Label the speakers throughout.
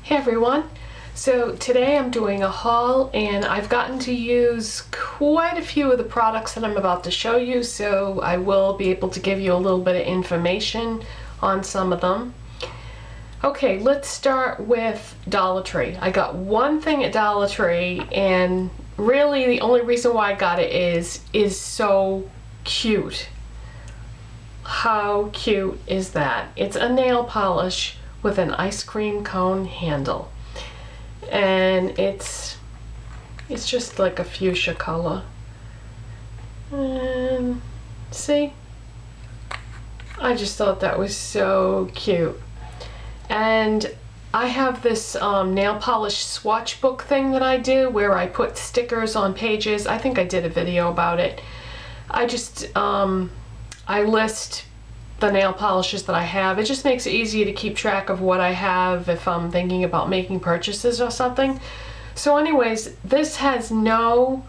Speaker 1: Hey everyone! So today I'm doing a haul and I've gotten to use quite a few of the products that I'm about to show you, so I will be able to give you a little bit of information on some of them. Okay, let's start with Dollar Tree. I got one thing at Dollar Tree and really the only reason why I got it is so cute. How cute is that? It's a nail polish with an ice cream cone handle, and it's just like a fuchsia color. And see, I just thought that was so cute. And I have this nail polish swatch book thing that I do where I put stickers on pages. I think I did a video about it. I just I list the nail polishes that I have. It just makes it easier to keep track of what I have if I'm thinking about making purchases or something. So anyways, this has no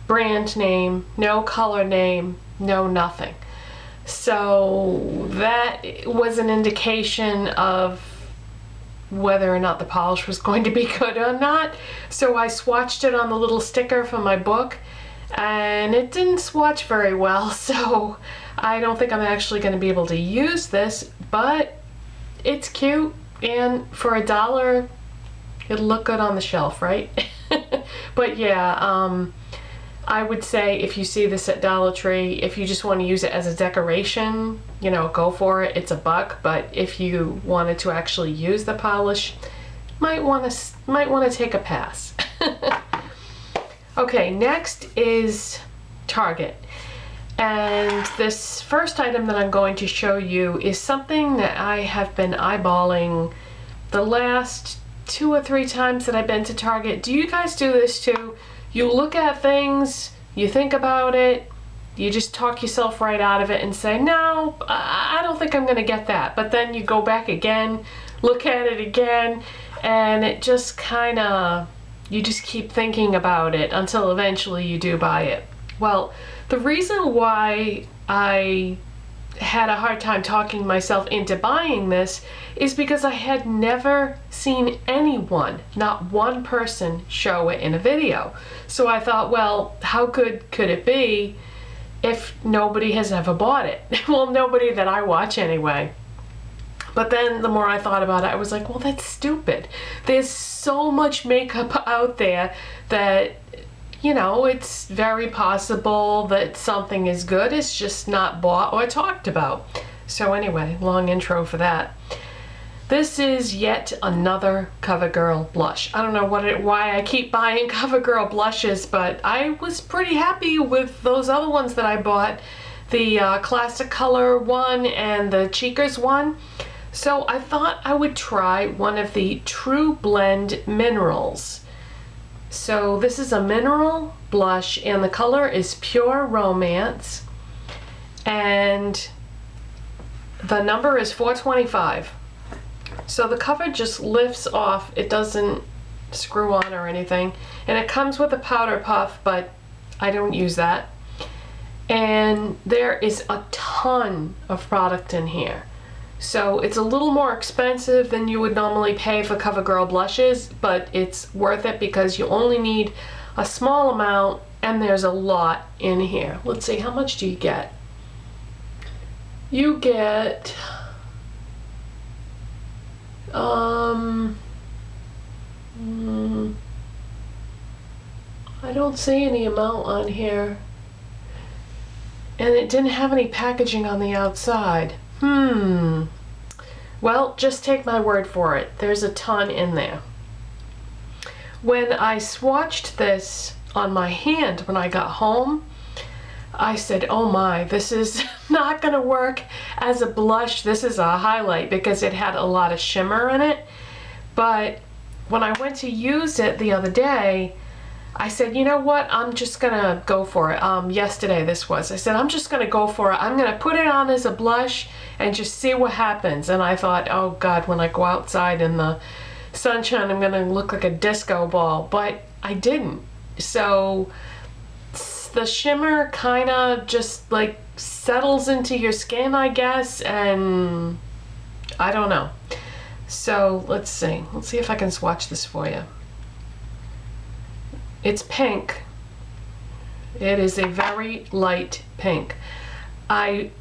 Speaker 1: brand name, no color name, no nothing. So that was an indication of whether or not the polish was going to be good or not. So I swatched it on the little sticker from my book and it didn't swatch very well, so I don't think I'm actually going to be able to use this, but it's cute, and for $1 it'll look good on the shelf, right? But yeah, I would say if you see this at Dollar Tree, if you just want to use it as a decoration, you know, go for it. It's $1, but if you wanted to actually use the polish, might want to take a pass. Okay, next is Target. And this first item that I'm going to show you is something that I have been eyeballing the last 2 or 3 times that I've been to Target. Do you guys do this too? You look at things, you think about it, you just talk yourself right out of it and say, no, I don't think I'm going to get that. But then you go back again, look at it again, and it just kind of, you just keep thinking about it until eventually you do buy it. Well, the reason why I had a hard time talking myself into buying this is because I had never seen anyone, not one person, show it in a video. So I thought, well, how good could it be if nobody has ever bought it? Well, nobody that I watch anyway. But then the more I thought about it, I was like, well, that's stupid. There's so much makeup out there that, you know, it's very possible that something is good, it's just not bought or talked about. So anyway, long intro for that. This is yet another Covergirl blush. I don't know why I keep buying Covergirl blushes, but I was pretty happy with those other ones that I bought. The Classic Color one and the Cheekers one. So I thought I would try one of the True Blend Minerals. So this is a mineral blush and the color is Pure Romance and the number is 425. So the cover just lifts off, it doesn't screw on or anything, and it comes with a powder puff, but I don't use that. And there is a ton of product in here. So it's a little more expensive than you would normally pay for CoverGirl blushes, but it's worth it because you only need a small amount and there's a lot in here. Let's see, how much do you get? You get, I don't see any amount on here. And it didn't have any packaging on the outside. Well, just take my word for it. There's a ton in there. When I swatched this on my hand when I got home, I said, oh my, this is not gonna work as a blush. This is a highlight because it had a lot of shimmer in it. But when I went to use it the other day, I said, you know what, I'm just gonna go for it. Yesterday this was. I said, I'm just gonna go for it. I'm gonna put it on as a blush and just see what happens. And I thought, oh God, when I go outside in the sunshine, I'm gonna look like a disco ball. But I didn't. So the shimmer kinda just like settles into your skin, I guess, and I don't know. So let's see. Let's see if I can swatch this for you. It's pink. It is a very light pink. I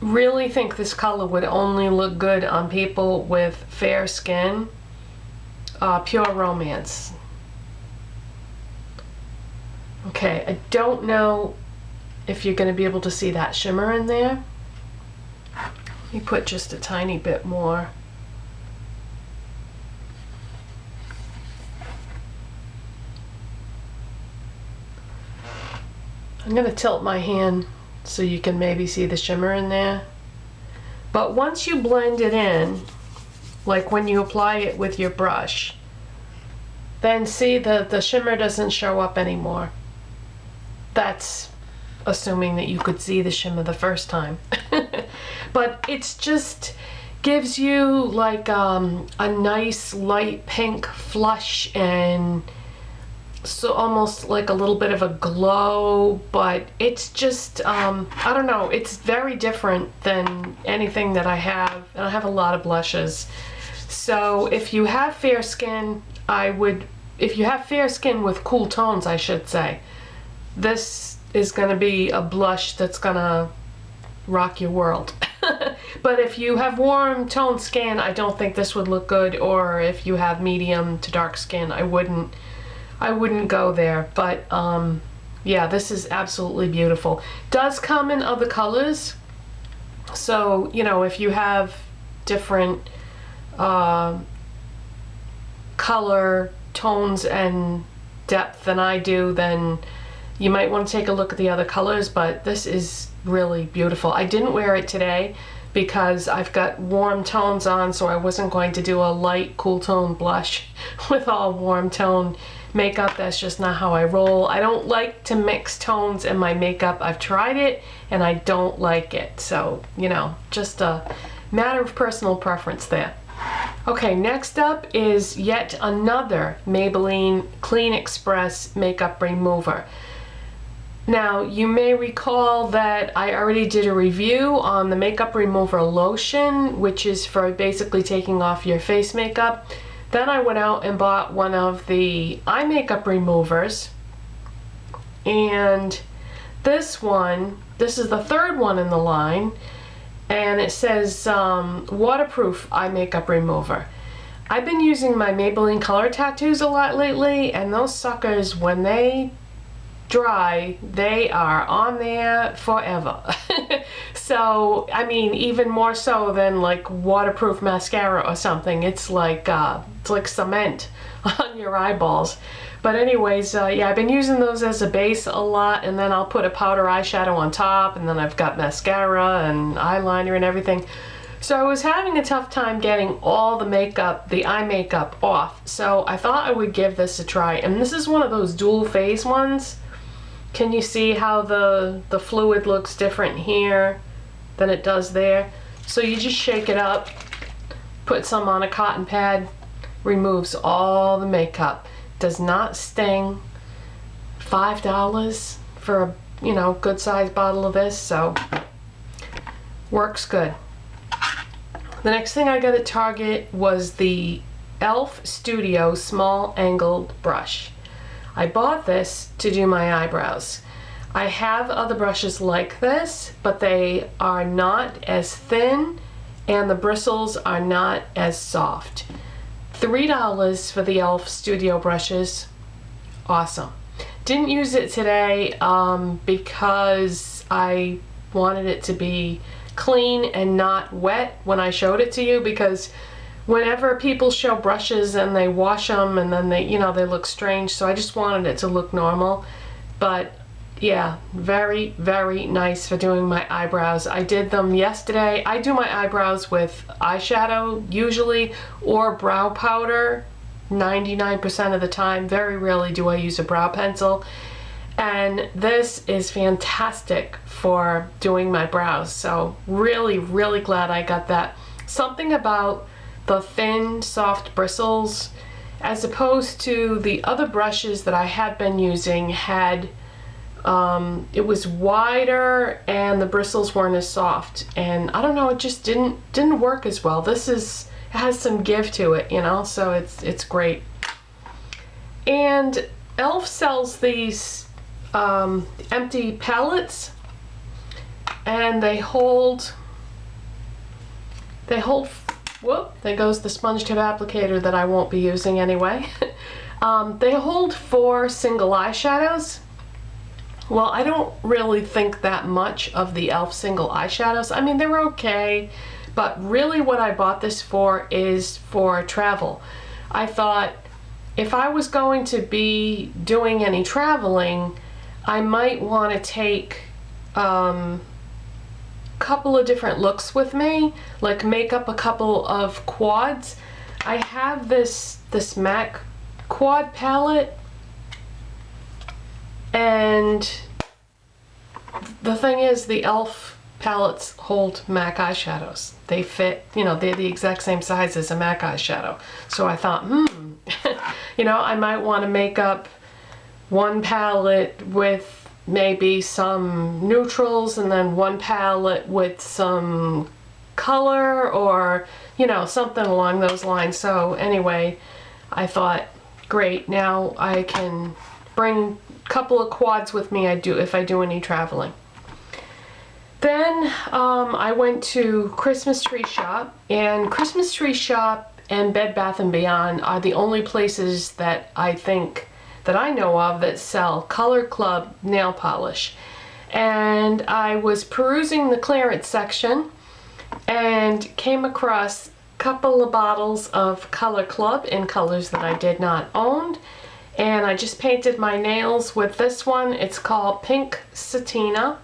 Speaker 1: really think this color would only look good on people with fair skin. Pure Romance. Okay, I don't know if you're going to be able to see that shimmer in there. Let me put just a tiny bit more. I'm going to tilt my hand so you can maybe see the shimmer in there. But once you blend it in, like when you apply it with your brush, then see the shimmer doesn't show up anymore. That's assuming that you could see the shimmer the first time. But it's just gives you like a nice light pink flush, and so almost like a little bit of a glow, but it's just I don't know, it's very different than anything that I have, and I have a lot of blushes. So if you have fair skin, if you have fair skin with cool tones, I should say, this is going to be a blush that's going to rock your world. But if you have warm toned skin, I don't think this would look good, or if you have medium to dark skin, I wouldn't go there. But yeah, this is absolutely beautiful. Does come in other colors, so you know, if you have different color tones and depth than I do, then you might want to take a look at the other colors. But this is really beautiful. I didn't wear it today because I've got warm tones on, so I wasn't going to do a light cool tone blush with all warm tone makeup. That's just not how I roll. I don't like to mix tones in my makeup. I've tried it and I don't like it. So, you know, just a matter of personal preference there. Okay, next up is yet another Maybelline Clean Express makeup remover. Now, you may recall that I already did a review on the makeup remover lotion, which is for basically taking off your face makeup. Then I went out and bought one of the eye makeup removers, and this is the third one in the line, and it says waterproof eye makeup remover. I've been using my Maybelline color tattoos a lot lately, and those suckers, when they dry, they are on there forever. So I mean, even more so than like waterproof mascara or something. It's like cement on your eyeballs. But anyways, yeah, I've been using those as a base a lot, and then I'll put a powder eyeshadow on top, and then I've got mascara and eyeliner and everything. So I was having a tough time getting all the makeup, the eye makeup off. So I thought I would give this a try. And this is one of those dual phase ones. Can you see how the fluid looks different here than it does there? So you just shake it up, put some on a cotton pad, removes all the makeup. Does not sting. $5 for a, you know, good sized bottle of this, so works good. The next thing I got at Target was the E.l.f. Studio Small Angled Brush. I bought this to do my eyebrows. I have other brushes like this, but they are not as thin and the bristles are not as soft. $3 for the E.l.f. Studio brushes. Awesome. Didn't use it today because I wanted it to be clean and not wet when I showed it to you, because whenever people show brushes and they wash them and then they, you know, they look strange, so I just wanted it to look normal. But yeah, very, very nice for doing my eyebrows. I did them yesterday. I do my eyebrows with eyeshadow usually, or brow powder 99% of the time. Very rarely do I use a brow pencil. And this is fantastic for doing my brows. So really, really glad I got that. Something about the thin, soft bristles, as opposed to the other brushes that I had been using, had it was wider and the bristles weren't as soft, and I don't know, it just didn't work as well. This has some give to it, you know, so it's great. And e.l.f. sells these empty palettes, and they hold, whoop, there goes the sponge tip applicator that I won't be using anyway. They hold 4 single eyeshadows. Well, I don't really think that much of the e.l.f. single eyeshadows. I mean, they're okay, but really what I bought this for is for travel. I thought if I was going to be doing any traveling, I might want to take couple of different looks with me, like make up a couple of quads. I have this MAC quad palette, and the thing is, the e.l.f. palettes hold MAC eyeshadows. They fit, you know, they're the exact same size as a MAC eyeshadow. So I thought, you know, I might want to make up one palette with maybe some neutrals, and then one palette with some color, or, you know, something along those lines. So anyway, I thought, great, now I can bring a couple of quads with me if I do any traveling. Then I went to Christmas Tree Shop, and Christmas Tree Shop and Bed Bath & Beyond are the only places that I know of that sell Color Club nail polish. And I was perusing the clearance section and came across a couple of bottles of Color Club in colors that I did not own, and I just painted my nails with this one. It's called Pink Satina,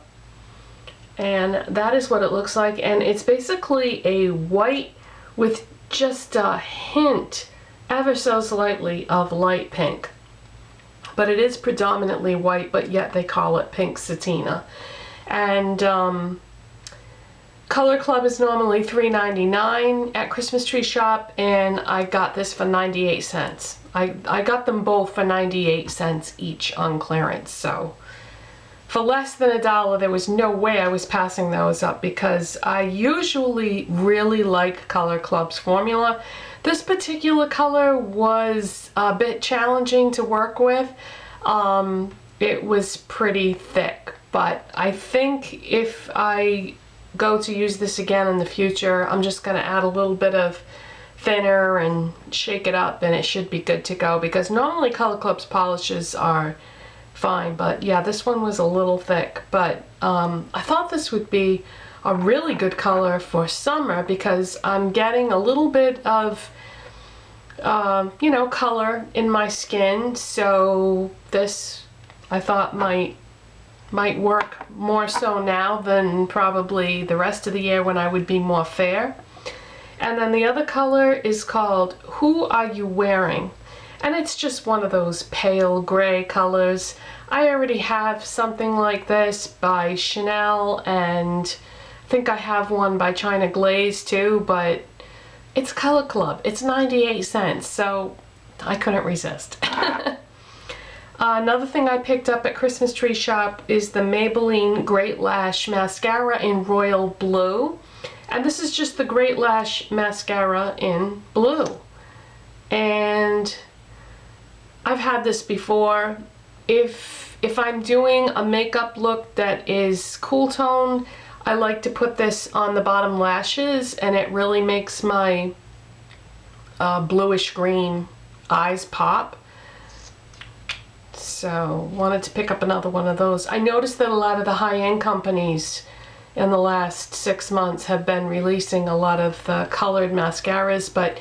Speaker 1: and that is what it looks like. And it's basically a white with just a hint, ever so slightly, of light pink. But it is predominantly white, but yet they call it Pink Satina. And Color Club is normally $3.99 at Christmas Tree Shop, and I got this for 98 cents. I got them both for 98 cents each on clearance. So for less than $1, there was no way I was passing those up, because I usually really like Color Club's formula. This particular color was a bit challenging to work with. It was pretty thick, but I think if I go to use this again in the future, I'm just going to add a little bit of thinner and shake it up, and it should be good to go, because normally Color Club's polishes are fine, but yeah, this one was a little thick. But I thought this would be a really good color for summer, because I'm getting a little bit of you know, color in my skin, so this I thought might work more so now than probably the rest of the year when I would be more fair. And then the other color is called Who Are You Wearing? And it's just one of those pale gray colors. I already have something like this by Chanel, and I think I have one by China Glaze too, but it's Color Club. It's 98 cents, so I couldn't resist. Another thing I picked up at Christmas Tree Shop is the Maybelline Great Lash Mascara in Royal Blue. And this is just the Great Lash Mascara in blue. And I've had this before. If I'm doing a makeup look that is cool tone, I like to put this on the bottom lashes, and it really makes my bluish green eyes pop. So wanted to pick up another one of those. I noticed that a lot of the high-end companies in the last 6 months have been releasing a lot of the colored mascaras, but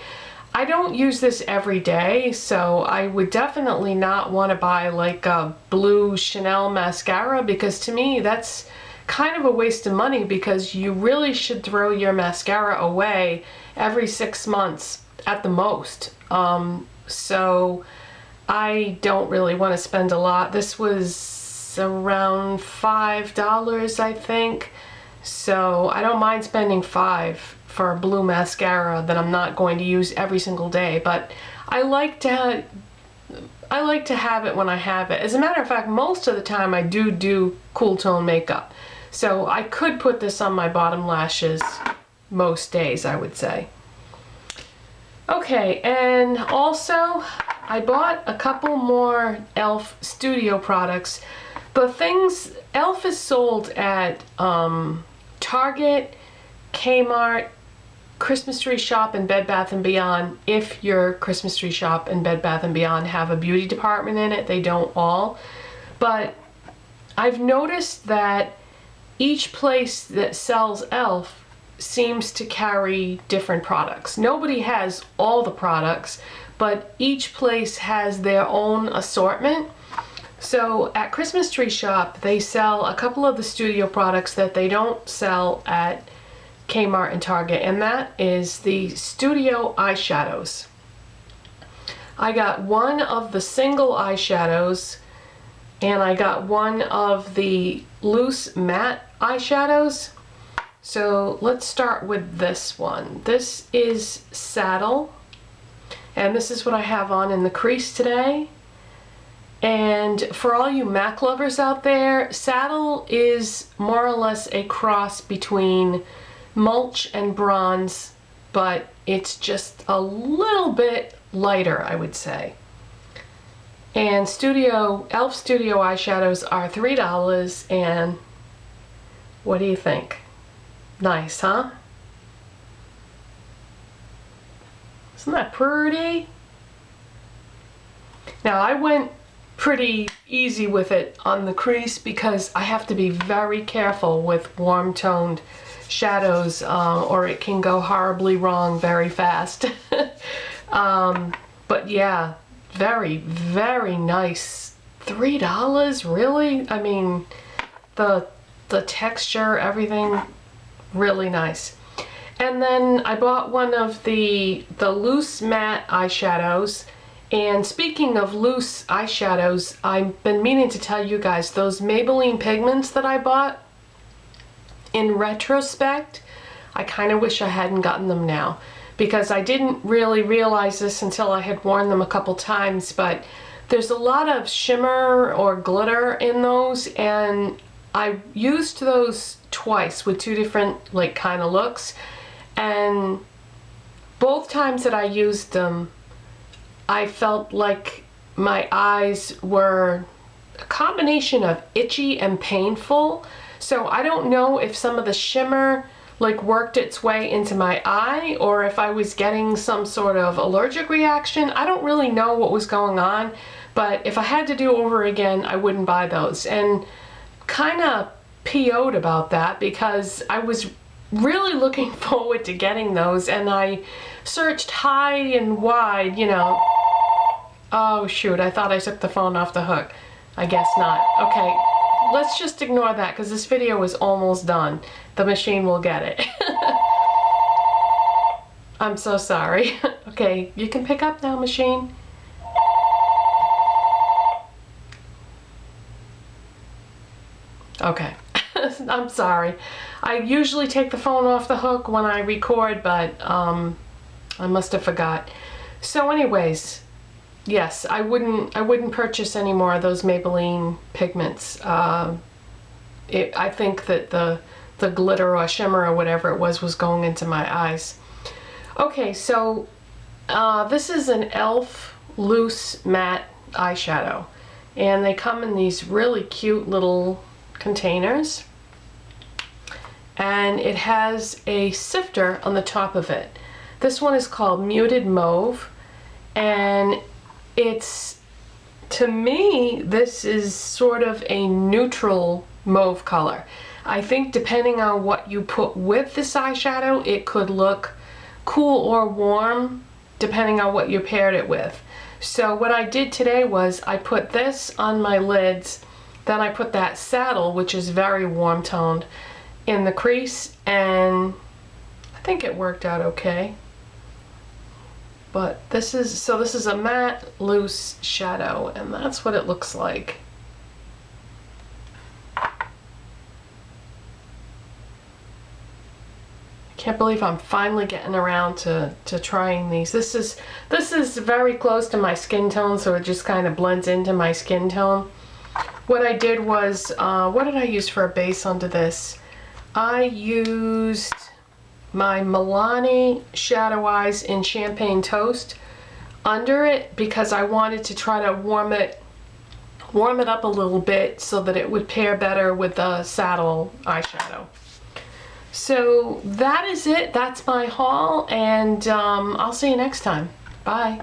Speaker 1: I don't use this every day, so I would definitely not want to buy like a blue Chanel mascara, because to me that's kind of a waste of money, because you really should throw your mascara away every 6 months at the most. So I don't really want to spend a lot. This was around $5, I think. So I don't mind spending $5 for a blue mascara that I'm not going to use every single day, but I like to have it when I have it. As a matter of fact, most of the time I do cool tone makeup. So I could put this on my bottom lashes most days, I would say. Okay, and also I bought a couple more e.l.f. studio products. The things, e.l.f. is sold at Target, Kmart, Christmas Tree Shop, and Bed Bath & Beyond. If your Christmas Tree Shop and Bed Bath & Beyond have a beauty department in it, they don't all. But I've noticed that each place that sells e.l.f. seems to carry different products. Nobody has all the products, but each place has their own assortment. So at Christmas Tree Shop, they sell a couple of the studio products that they don't sell at Kmart and Target, and that is the studio eyeshadows. I got one of the single eyeshadows, and I got one of the loose matte eyeshadows. So let's start with this one. This is Saddle, and this is what I have on in the crease today. And for all you MAC lovers out there, Saddle is more or less a cross between Mulch and Bronze, but it's just a little bit lighter, I would say. And e.l.f. Studio eyeshadows are $3, and what do you think? Nice, huh? Isn't that pretty? Now I went pretty easy with it on the crease because I have to be very careful with warm toned shadows or it can go horribly wrong very fast. But yeah, very, very nice. $3, really? I mean, the texture, everything, really nice. And then I bought one of the loose matte eyeshadows. And speaking of loose eyeshadows, I've been meaning to tell you guys, those Maybelline pigments that I bought, in retrospect, I kind of wish I hadn't gotten them now, because I didn't really realize this until I had worn them a couple times, but there's a lot of shimmer or glitter in those, and I used those twice with two different like kind of looks, and both times that I used them, I felt like my eyes were a combination of itchy and painful. So I don't know if some of the shimmer like worked its way into my eye or if I was getting some sort of allergic reaction. I don't really know what was going on, but if I had to do over again, I wouldn't buy those. And kind of PO'd about that because I was really looking forward to getting those, and I searched high and wide, you know. Oh shoot, I thought I took the phone off the hook. I guess not. Okay, let's just ignore that because this video is almost done. The machine will get it. I'm so sorry. Okay, you can pick up now, machine. Okay, I'm sorry. I usually take the phone off the hook when I record, but I must have forgot. So anyways, yes, I wouldn't purchase any more of those Maybelline pigments. I think that the glitter or shimmer or whatever it was going into my eyes. Okay, so this is an e.l.f. loose matte eyeshadow, and they come in these really cute little containers, and it has a sifter on the top of it. This one is called Muted Mauve, and it's, to me, this is sort of a neutral mauve color. I think depending on what you put with this eyeshadow, it could look cool or warm depending on what you paired it with. So what I did today was I put this on my lids, then I put that Saddle, which is very warm toned, in the crease, and I think it worked out okay. But this is a matte loose shadow, and that's what it looks like. Can't believe I'm finally getting around to trying these. This is very close to my skin tone, so it just kind of blends into my skin tone. What I did was, what did I use for a base under this? I used my Milani Shadow Eyes in Champagne Toast under it because I wanted to try to warm it up a little bit so that it would pair better with the saddle eyeshadow. So that is it. That's my haul, and I'll see you next time. Bye.